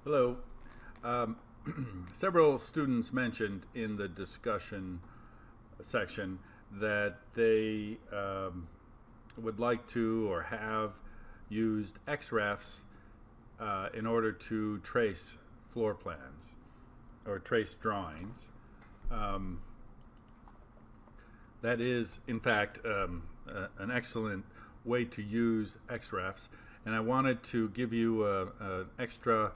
Hello. Um, Several students mentioned in the discussion section that they would like to or have used XREFs in order to trace floor plans or trace drawings. Um, that is, in fact, an excellent way to use XREFs. And I wanted to give you an extra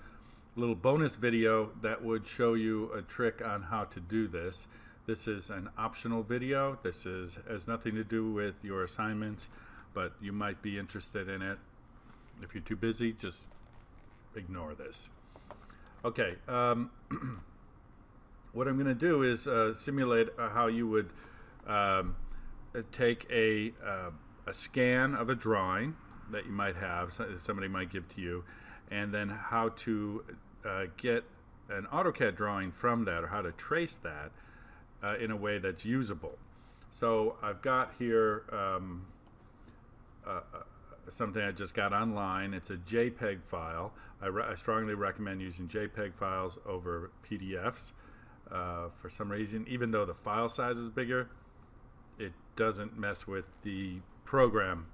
little bonus video that would show you a trick on how to do this. This is an optional video. Has nothing to do with your assignments, but you might be interested in it. If you're too busy, just ignore this. Okay, what I'm going to do is simulate how you would um, take a scan of a drawing that you might have, somebody might give to you, and then how to get an AutoCAD drawing from that, or how to trace that in a way that's usable. So I've got here something I just got online. It's a JPEG file. I strongly recommend using JPEG files over PDFs. For some reason, even though the file size is bigger, it doesn't mess with the program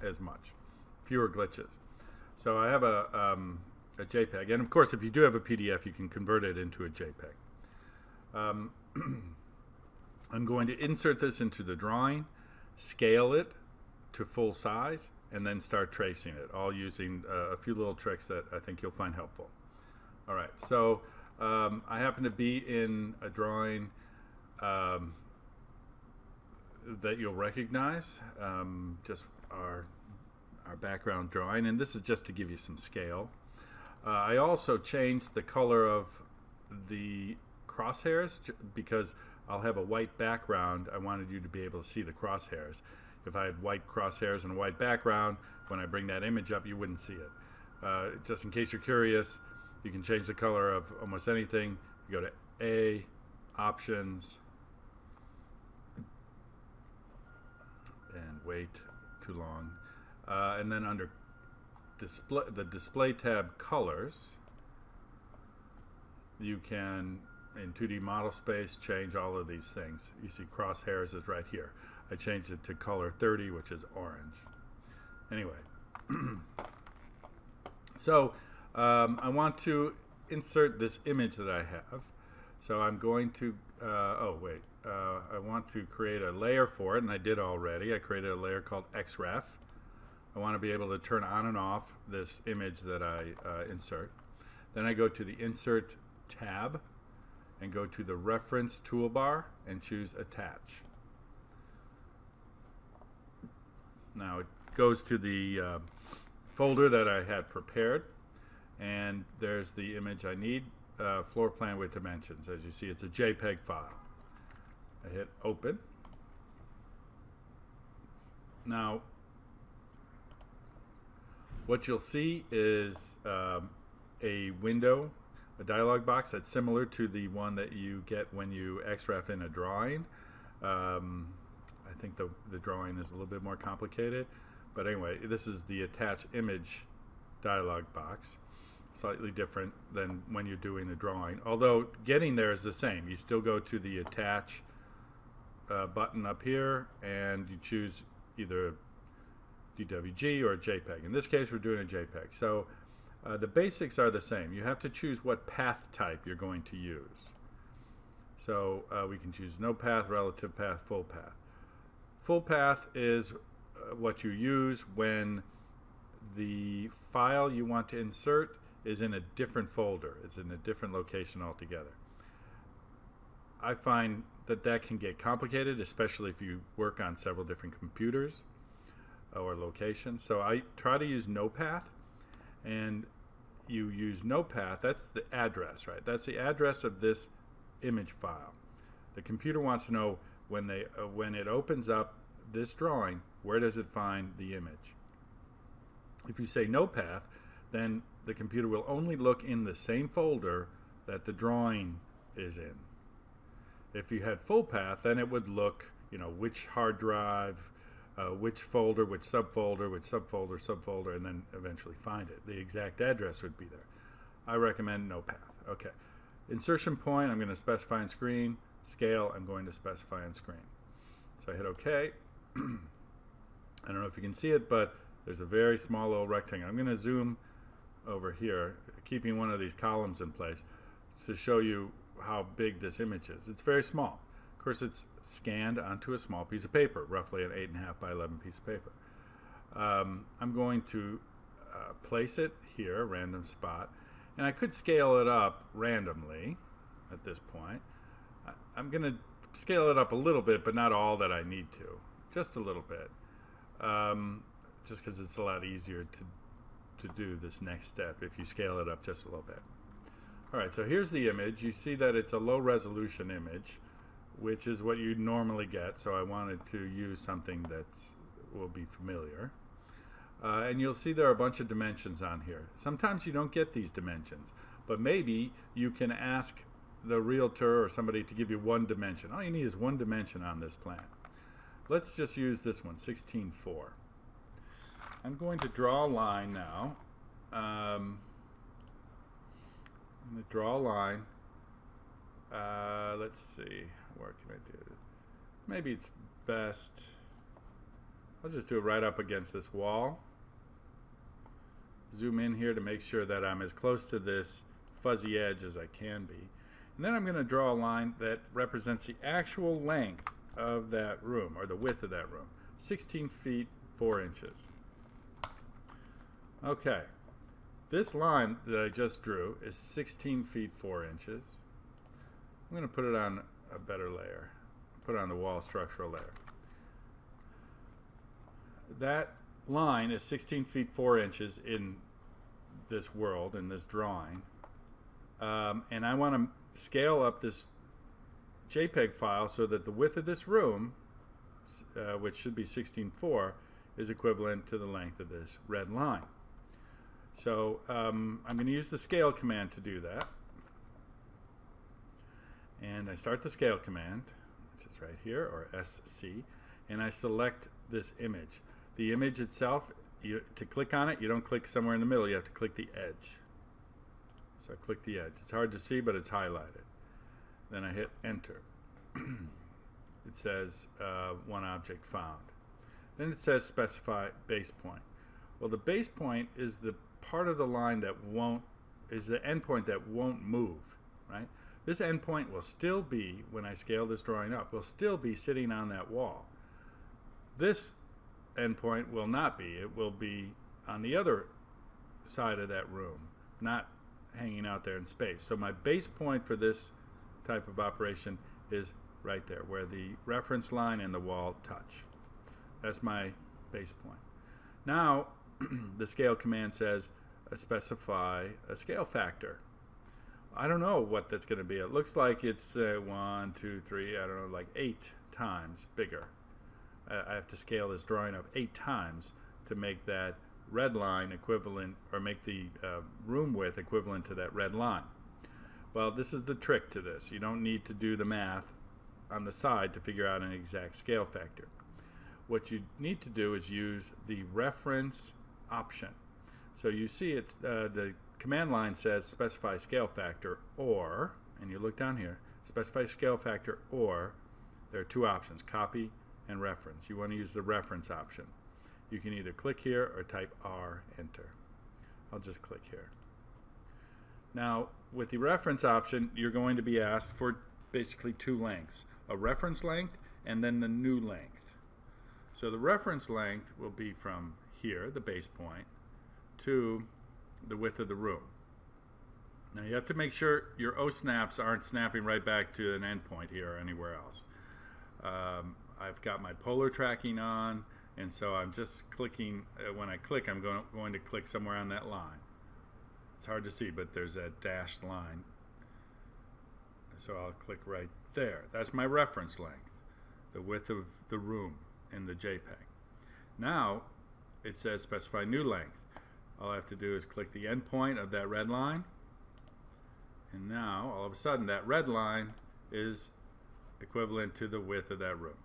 as much. Fewer glitches. So I have a JPEG, and of course, if you do have a PDF, you can convert it into a JPEG. I'm going to insert this into the drawing, scale it to full size, and then start tracing it, all using a few little tricks that I think you'll find helpful. All right, so I happen to be in a drawing that you'll recognize, just our background drawing, and this is just to give you some scale. I also changed the color of the crosshairs because I'll have a white background. I wanted you to be able to see the crosshairs. If I had white crosshairs and a white background, when I bring that image up, you wouldn't see it. Just in case you're curious, you can change the color of almost anything. You go to A, Options, and wait too long. And then under the display tab, colors, you can, in 2D model space, change all of these things. You see crosshairs is right here. I changed it to color 30, which is orange. Anyway, so I want to insert this image that I have. So I'm going to, I want to create a layer for it, and I did already. I created a layer called XREF. I want to be able to turn on and off this image that I insert. Then I go to the Insert tab and go to the Reference toolbar and choose Attach. Now it goes to the folder that I had prepared, and there's the image I need, floor plan with dimensions. As you see, it's a JPEG file. I hit Open. Now, what you'll see is a window, a dialog box that's similar to the one that you get when you XREF in a drawing. I think the drawing is a little bit more complicated, but anyway, this is the Attach Image dialog box. Slightly different than when you're doing a drawing, although getting there is the same. You still go to the Attach button up here, and you choose either DWG or a JPEG. In this case, we're doing a JPEG. So the basics are the same. You have to choose what path type you're going to use. So we can choose no path, relative path, full path. Full path is what you use when the file you want to insert is in a different folder. It's in a different location altogether. I find that that can get complicated, especially if you work on several different computers or locations. So I try to use no path, and you use no path. That's the address, right? That's the address of this image file. The computer wants to know when it opens up this drawing, where does it find the image? If you say no path, then the computer will only look in the same folder that the drawing is in. If you had full path, then it would look, which hard drive, which folder, which subfolder, subfolder, and then eventually find it. The exact address would be there. I recommend no path. Okay. Insertion point, I'm going to specify on screen. Scale, I'm going to specify on screen. So I hit OK. I don't know if you can see it, but there's a very small little rectangle. I'm going to zoom over here, keeping one of these columns in place to show you how big this image is. It's very small. Of course, it's scanned onto a small piece of paper, roughly an 8.5 by 11 piece of paper. I'm going to place it here, random spot, and I could scale it up randomly at this point. I'm going to scale it up a little bit, but not all that I need to, just a little bit, just because it's a lot easier to do this next step if you scale it up just a little bit. All right, so here's the image. You see that it's a low resolution image, which is what you normally get, so I wanted to use something that will be familiar. And you'll see there are a bunch of dimensions on here. Sometimes you don't get these dimensions, but maybe you can ask the realtor or somebody to give you one dimension. All you need is one dimension on this plan. Let's just use this one, 16:4. I'm going to draw a line now. I'm going to draw a line. Let's see, where can I do it? Maybe it's best, I'll just do it right up against this wall. Zoom in here to make sure that I'm as close to this fuzzy edge as I can be. And then I'm going to draw a line that represents the actual length of that room, or the width of that room. 16 feet 4 inches. Okay. This line that I just drew is 16 feet 4 inches. I'm going to put it on a better layer. Put it on the wall structural layer. That line is 16 feet 4 inches in this world, in this drawing. And I want to scale up this JPEG file so that the width of this room, which should be 16:4, is equivalent to the length of this red line. So I'm going to use the scale command to do that. And I start the scale command, which is right here, or SC, and I select this image. The image itself, to click on it, you don't click somewhere in the middle, you have to click the edge. So I click the edge. It's hard to see, but it's highlighted. Then I hit enter. It says one object found. Then it says specify base point. Well, the base point is the part of the line that is the endpoint that won't move, right? This endpoint will still be, when I scale this drawing up, will still be sitting on that wall. This endpoint will not be. It will be on the other side of that room, not hanging out there in space. So my base point for this type of operation is right there, where the reference line and the wall touch. That's my base point. Now, the scale command says specify a scale factor. I don't know what that's going to be. It looks like it's 1, 2, 3, I don't know, like 8 times bigger. I have to scale this drawing up 8 times to make that red line equivalent, or make the room width equivalent to that red line. Well, this is the trick to this. You don't need to do the math on the side to figure out an exact scale factor. What you need to do is use the reference option. So you see it's the command line says specify scale factor, or, and you look down here, specify scale factor, or there are 2 options, copy and reference. You want to use the reference option. You can either click here or type R, enter. I'll just click here. Now, with the reference option, you're going to be asked for basically 2 lengths, a reference length and then the new length. So the reference length will be from here, the base point, to the width of the room. Now you have to make sure your O-snaps aren't snapping right back to an endpoint here or anywhere else. I've got my polar tracking on, and so I'm just clicking. When I click, I'm going to click somewhere on that line. It's hard to see, but there's that dashed line. So I'll click right there. That's my reference length, the width of the room in the JPEG. Now it says specify new length. All I have to do is click the endpoint of that red line, and now all of a sudden that red line is equivalent to the width of that room.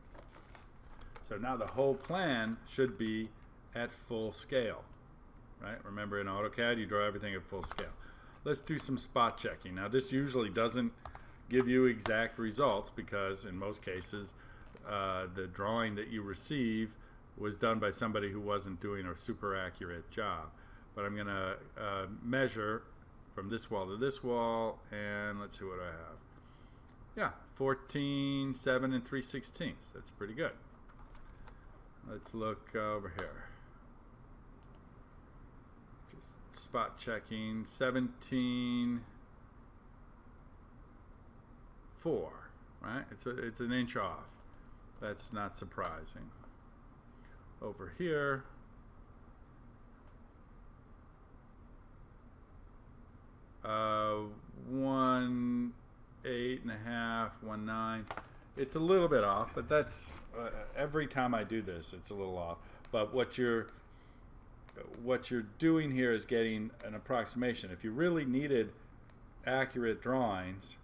So now the whole plan should be at full scale, right? Remember, in AutoCAD you draw everything at full scale. let's do some spot checking. Now this usually doesn't give you exact results because in most cases the drawing that you receive was done by somebody who wasn't doing a super accurate job. But I'm going to measure from this wall to this wall, and let's see what I have. Yeah, 14, 7, and 3/16. That's pretty good. Let's look over here. Just spot checking. 17, 4. Right? It's an inch off. That's not surprising. Over here, one 8.5, 1 9. It's a little bit off, but that's every time I do this, it's a little off. But what you're doing here is getting an approximation. If you really needed accurate drawings,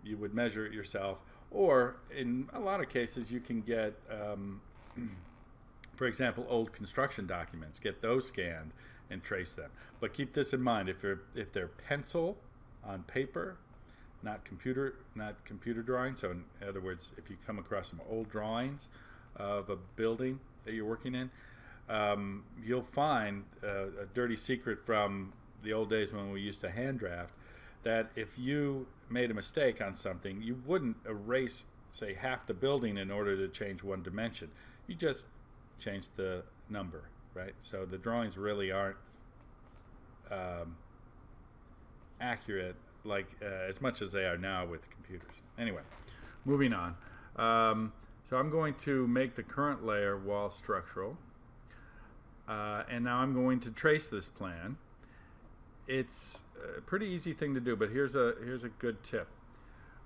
you would measure it yourself, or in a lot of cases, you can get, for example, old construction documents. Get those scanned and trace them. But keep this in mind: if they're pencil on paper, not computer drawings. So in other words, if you come across some old drawings of a building that you're working in, you'll find a dirty secret from the old days when we used to hand draft, that if you made a mistake on something, you wouldn't erase, say, half the building in order to change one dimension. You just change the number, right? So the drawings really aren't accurate like as much as they are now with computers. Anyway, moving on. So I'm going to make the current layer wall structural, and now I'm going to trace this plan. It's a pretty easy thing to do, but here's a good tip.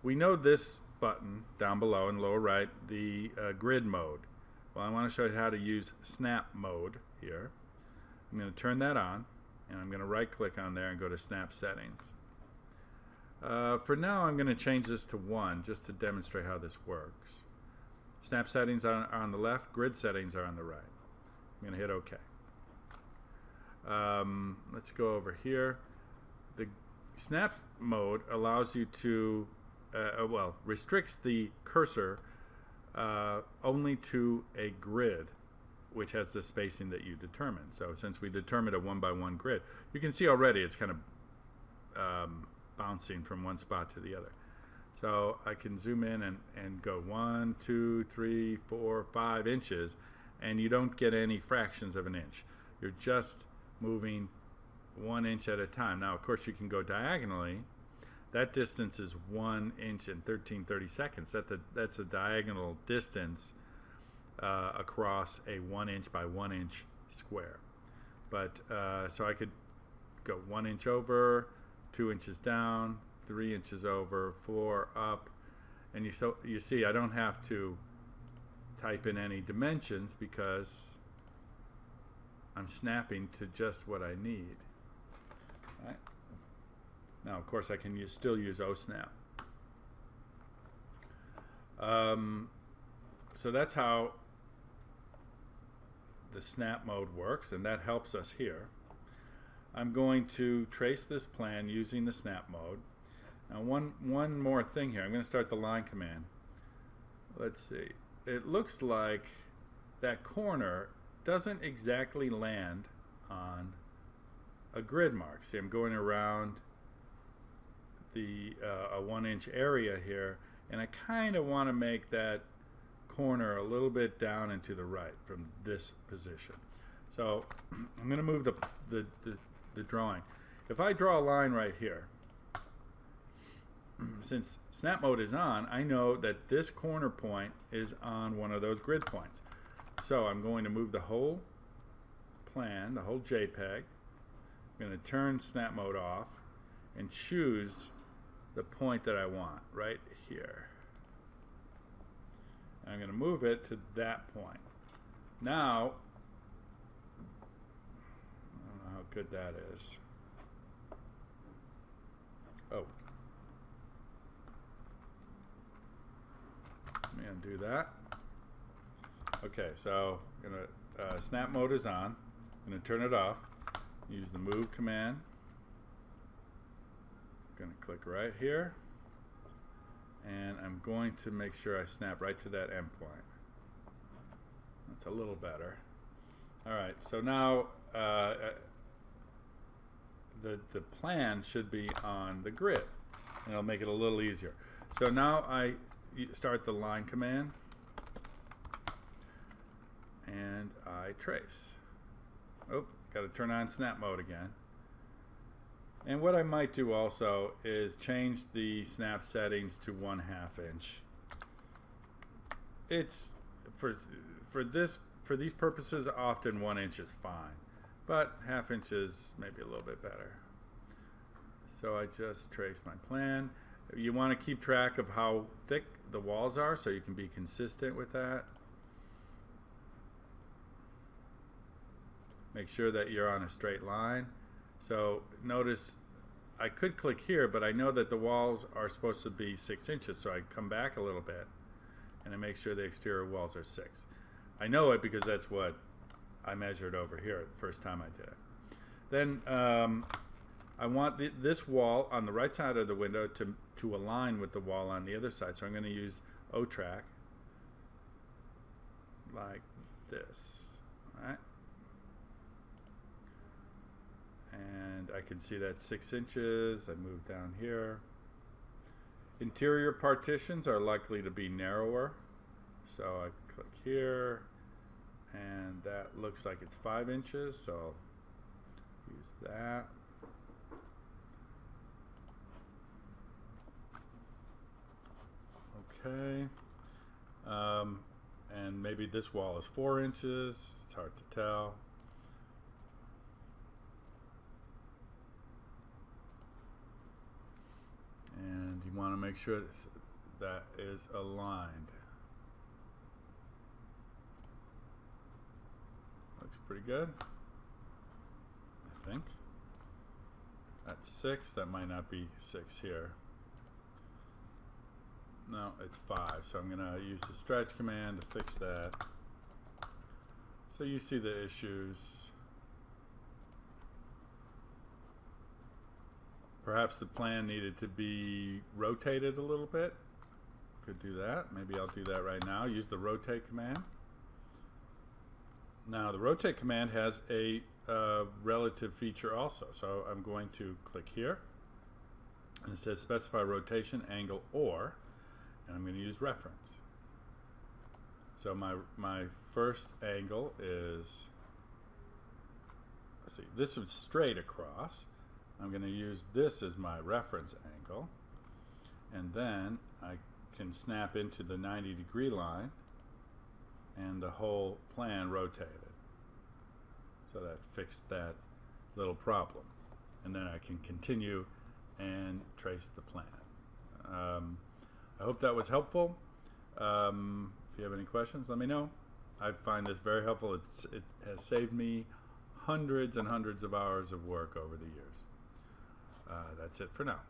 We know this button down below in lower right, the grid mode. Well, I want to show you how to use snap mode here. I'm going to turn that on, and I'm going to right click on there and go to snap settings. For now, I'm going to change this to 1 just to demonstrate how this works. Snap settings are on the left, grid settings are on the right. I'm going to hit OK. Let's go over here. The snap mode allows you to, restricts the cursor only to a grid, which has the spacing that you determine. So since we determined a 1x1 grid, you can see already it's kind of bouncing from one spot to the other. So I can zoom in and go 1, 2, 3, 4, 5 inches, and you don't get any fractions of an inch. You're just moving 1 inch at a time. Now, of course, you can go diagonally. That distance is 1 inch and 13/32. That's a diagonal distance across a 1 inch by 1 inch square. But so I could go 1 inch over, 2 inches down, 3 inches over, 4 up, and you see I don't have to type in any dimensions because I'm snapping to just what I need. Right? Now, of course, I can still use OSnap. So that's how the snap mode works, and that helps us here. I'm going to trace this plan using the snap mode. Now, one more thing here. I'm going to start the line command. Let's see. It looks like that corner doesn't exactly land on a grid mark. See, I'm going around the a 1 inch area here, and I kind of want to make that corner a little bit down and to the right from this position. So I'm going to move the drawing. If I draw a line right here, since snap mode is on, I know that this corner point is on one of those grid points. So I'm going to move the whole plan, the whole JPEG. I'm going to turn snap mode off and choose the point that I want right here. I'm going to move it to that point. Now, I don't know how good that is. Oh. Let me undo that. Okay, so I'm going to snap mode is on. I'm going to turn it off. Use the move command. click right here, and I'm going to make sure I snap right to that endpoint. That's a little better. All right, so now the plan should be on the grid, and it'll make it a little easier. So now I start the line command, and I trace. Oh, got to turn on snap mode again. And what I might do also is change the snap settings to 1/2 inch. It's for these purposes, often 1 inch is fine, but 1/2 inch is maybe a little bit better. So I just trace my plan. You want to keep track of how thick the walls are so you can be consistent with that. Make sure that you're on a straight line. So notice I could click here, but I know that the walls are supposed to be 6 inches, so I come back a little bit and I make sure the exterior walls are 6. I know it because that's what I measured over here the first time I did it. Then I want this wall on the right side of the window to align with the wall on the other side, so I'm going to use O-Track like this, right? And I can see that's 6 inches. I move down here. Interior partitions are likely to be narrower, so I click here, and that looks like it's 5 inches, so I'll use that. Okay, and maybe this wall is 4 inches. It's hard to tell. And you want to make sure that is aligned. Looks pretty good, I think. That's 6. That might not be 6 here. No, it's 5. So I'm going to use the stretch command to fix that. So you see the issues. Perhaps the plan needed to be rotated a little bit. Could do that. Maybe I'll do that right now. Use the rotate command. Now the rotate command has a relative feature also. So I'm going to click here. And it says specify rotation, angle, or, and I'm going to use reference. So my first angle is, let's see, this is straight across. I'm going to use this as my reference angle, and then I can snap into the 90-degree line and the whole plan rotated. So that fixed that little problem, and then I can continue and trace the plan. I hope that was helpful. If you have any questions, let me know. I find this very helpful. It has saved me hundreds and hundreds of hours of work over the years. That's it for now.